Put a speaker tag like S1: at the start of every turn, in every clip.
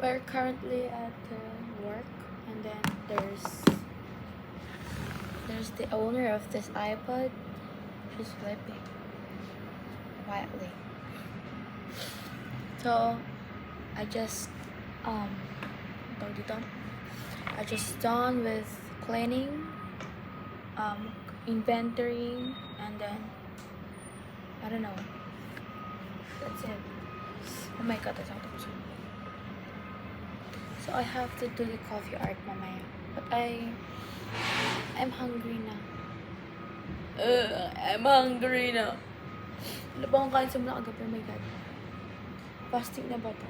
S1: We're currently at work, and then there's the owner of this iPod. She's sleeping quietly. So I just I just done with cleaning, inventorying, and then I don't know. That's it. Oh my god, that's out of time. So I have to do the coffee art mamaya. But I'm hungry na. I'm hungry na. Ano ba akong kain sa mula kagabi? Oh my god. Fasting na ba ito?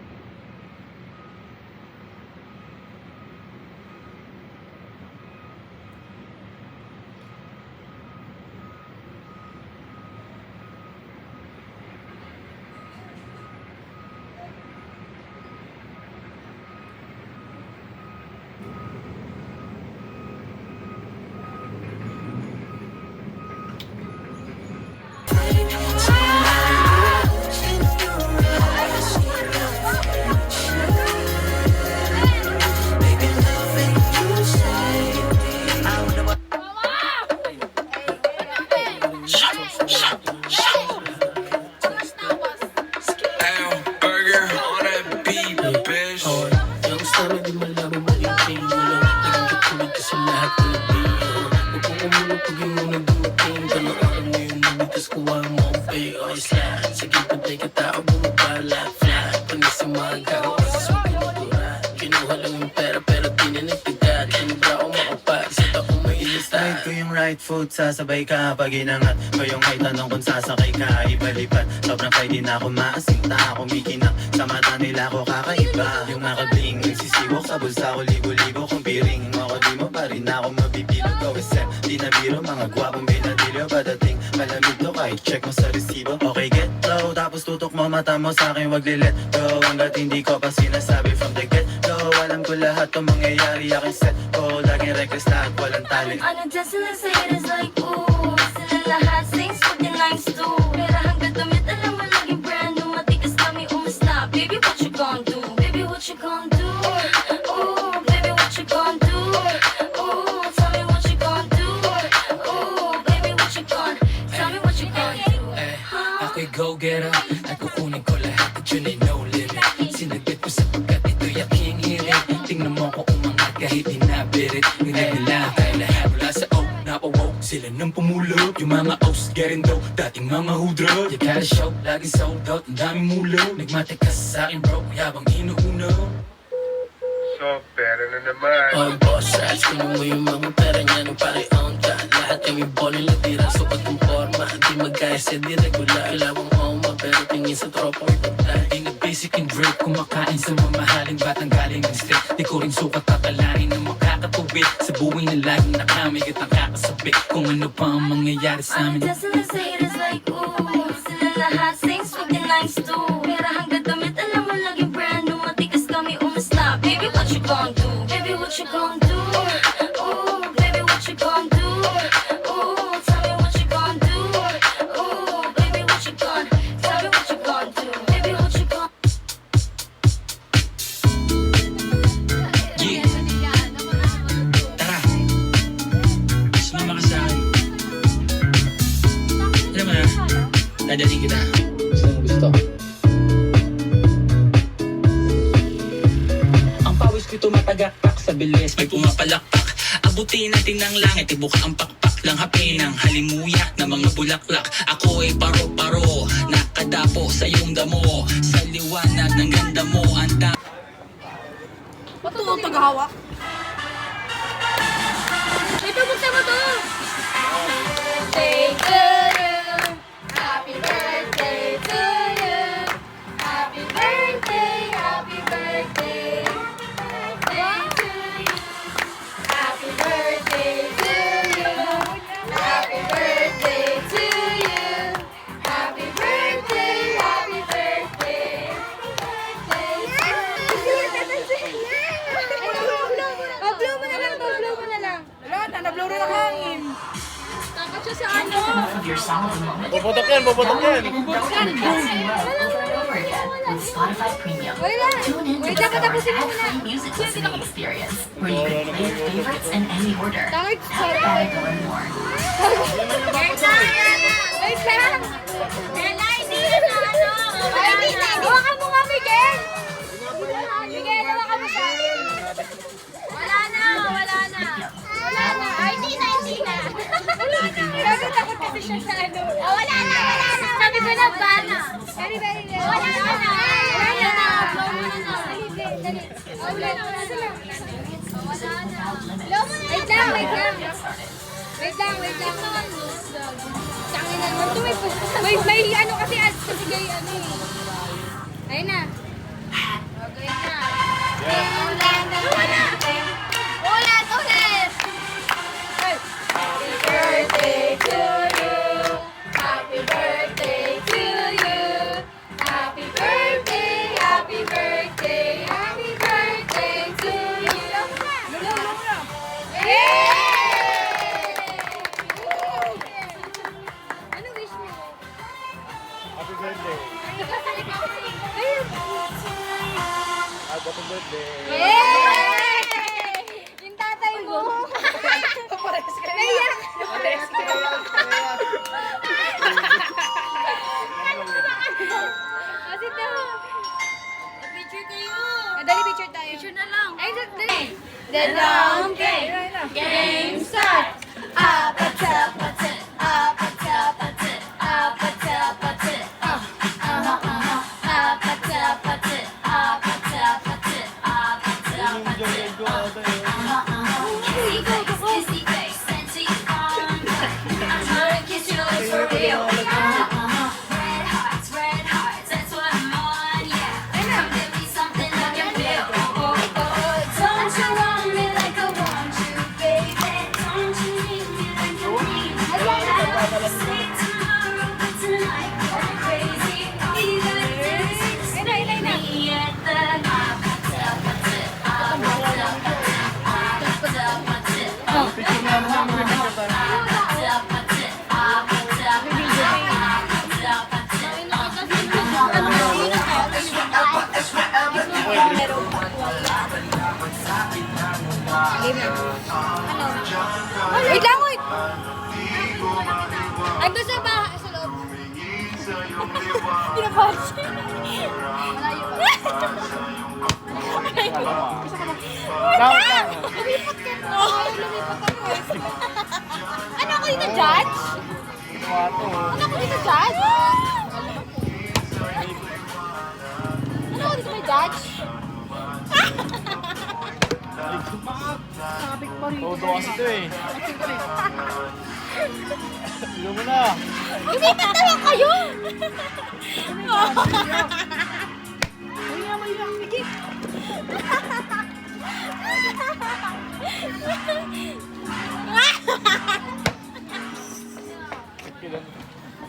S2: Food, sasabay ka pag inangat ko yung may tanong kung sasakay ka ibalipat. Sobrang fight din ako maasinta ako kumikinang sa mata nila ko kakaiba. Yung nakabling nagsisiwak sa bulsa ko libo-libo kung piring mo ako di mo pa rin ako mabibilo. Go SM, di na biro mga gwapong binadilyo padating malamig to kahit check mo sa resibo. Okay get low tapos tutok mo mata mo sa akin wag li-let go hanggat hindi ko pa sinasabi from the get go. Alam ko lahat to mangyayari aking set ko laging reckless lahat walang tali.
S3: Ano dyan sila sa haters like ooh. Sila lahat sings pag din lines too. Pero hanggang damit alam mo laging brand new. Matikas kami umasta. Baby what you gon' do? Baby what you gon' do? Ooh, baby what you gon' do? Ooh, tell me what you gon' do? Ooh, baby what you gon' tell me what you gon' do?
S4: Ako'y go-getter at kukunin ko lahat at yun ay no limit. Sinagit ko sapagkat ito'y aking hirit. Tingnan mo ko umangat kahit di nabirit. Nginag nila tayo lahat mula sa O napawoke. Sila nang pumulog yung mga O's getting dope. Dating mga hudra you gotta show, laging sold out. Ang daming mulog nagmatikas sa akin bro yabang inuuno.
S5: So, pera na naman.
S6: All boss ads, kunin mo yung mga pera niya nung pare-on ka. Lahat kami bonin na tira, sukat ng forma. Di magkaya sa di regular, ilawang oma. Pero tingin sa tropa ko pagtay.
S4: Di na basic and drip, kumakain sa mamahaling batang galing ng street. Di ko rin sukat kakalarin na makakatuwid. Sa buhay na laging nakamigat ang kakasabik. Kung ano pa ang mangyayari sa
S3: Ano
S4: amin.
S3: dyan sila sa haters like ooh. Sila lahat sings pag din lines too. Pero hanggang damit alam mo laging brand new. Matikas kami umasta. Baby what you gon' do? Baby what you gon' do? Ooh, baby what you gon' do? Ooh, tell me what you gon' do? Ooh, baby what you gon' tell me what you gon' do? Baby what you gon'
S4: Yeah. Tara. Sumama ka sa akin. Alam mo na, dadaling kita.
S6: Saan gusto?
S4: Ang pawis ko'y tumatagaktak sa bilis. May pumapalakpak. Abutin natin ng langit. Ibuka ang pakpak lang hapin ng halimuyak na mga bulaklak. Ako ay paro-paro. Nakadapo sa iyong damo. Sa liwanag ng ganda mo. Ang
S1: Ba't ito ang tagahawak? Ito, buksan mo to! Birthday to you! Happy birthday to you! Happy birthday, happy birthday! Birthday to you! Happy birthday to you! Happy birthday to you! Happy birthday, happy birthday! Blow mo na lang to, blow mo na lang. Wala na, na-blow rin ang hangin. Takot siya sa ano.
S5: Puputok yan, puputok yan.
S1: Wala, wala, wala, wala.
S7: with Spotify Premium.
S1: Wait lang.
S7: Tune in to
S1: Wait lang,
S7: discover an
S1: tapusin mo
S7: ad-free
S1: muna.
S7: music listening experience where you can play your favorites in any order.
S1: Tangit,
S7: Tap
S1: sorry.
S7: that and learn more.
S1: Wait lang.
S3: Ella, hindi na ano.
S1: Hawakan mo nga, Miguel. Miguel, hawakan mo sa akin.
S3: Wala na.
S1: Wala na. Ay, hindi na. Wala na. Sabi takot kasi siya sa ano.
S3: Wala na.
S1: Sabi ko na, bana. Very, very, very.
S3: Wala na.
S1: Wala na.
S3: Blow mo na na.
S1: Dali. Wala na.
S3: Wala na.
S1: Blow mo na. Wait lang. Tangin na naman to. May ano kasi ads kasi kayo ano eh. Ayun na. Okay na.
S3: Ulit.
S1: Happy birthday to you. Happy birthday to you. Happy birthday. Happy birthday. Happy birthday to you. Yay! Ano wish mo?
S5: Happy birthday. Happy birthday.
S1: Yay! Yung tatay mo. Naiyak. Kasi daw.
S3: Picture kayo.
S1: Dali, picture tayo.
S3: Picture na lang.
S1: Ay, dali. The long game start.
S3: Apatapatid, apatapatid, apatapatid, apatapatid, apatapatid, apatapatid, kissy face, sensey on. I'm trying to kiss your lips for real. Red hearts, that's what I'm on, yeah. Come give me something I can feel. Don't you want me like I want you, baby? Don't you need me like I need you? Say tomorrow, but tonight you're crazy. Either this is me at the apatapatid, apatapatid, apatapatid,
S1: Wait lang, wait. Ando sa bahay, sa loob. Pinapass. Malayo pa. Lumipat ka na. Lumipat ako eh. Ano ako dito, judge? Ano ako dito, judge? Ano ako dito, may judge?
S5: Todo kasi ito eh. Sino mo na?
S1: Lumipat na lang kayo!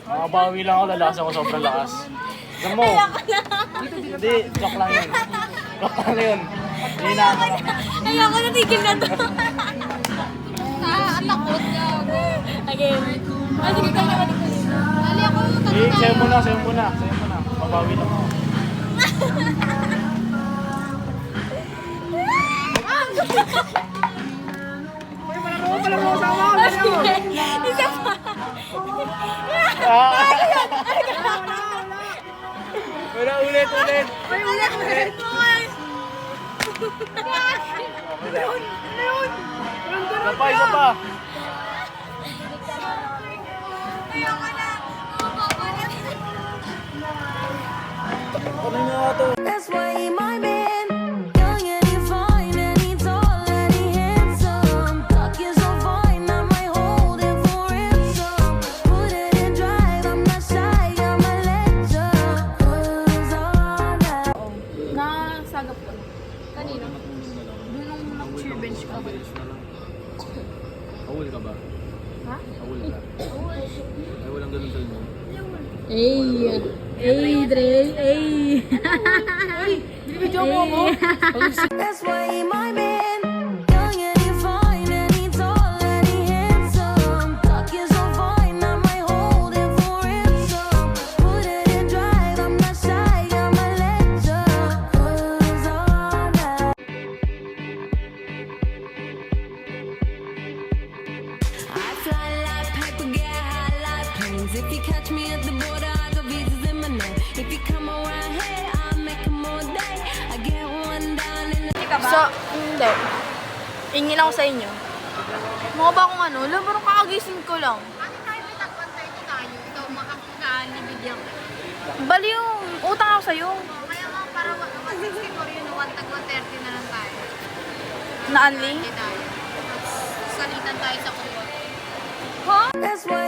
S5: Makabawi lang ako, lalakas ako sobrang lakas. Alam mo? Hindi, joke lang yun. Joke lang yun. Hindi na ako.
S1: Ayoko na, tigil na to. Takot na ako. Again. Sige, tayo naman ito. Dali ako.
S5: Sayo mo na. Mabawi lang ako.
S1: Isa pa.
S5: Wala, ulit. Isa pa.
S1: Ayoko na.
S5: Ano nga ito?
S3: That's why my man, young and he fine and he tall and he handsome. Talk is so fine, I might hold him for ransom. Put it in drive, I'm not shy, I'm a legend. 'Cause all that.
S1: Nasagap ko. Kanino? Doon nung nag-cheer bench ka.
S5: Awul ka ba?
S1: Ha?
S5: Awul ka? Ay, walang ganun sa inyo.
S3: That's why my man, young and he fine and he tall and he handsome. Talk is so fine, I might hold him for ransom. Put it in drive, I'm not shy, I'm a legend.
S8: ka ba?
S1: So, hindi. Ingin ako sa inyo. Mga ba akong ano? Alam, parang kakagising ko lang.
S8: Ano tayo pinagpantay ko tayo? Ikaw makakaalibigyan ka.
S1: Bali yung utang ako sa'yo.
S8: Kaya nga para 164 yun, 130 na lang tayo.
S1: Na Anli.
S8: Hindi tayo. Salitan tayo sa kuwa.
S1: Ha?
S3: That's why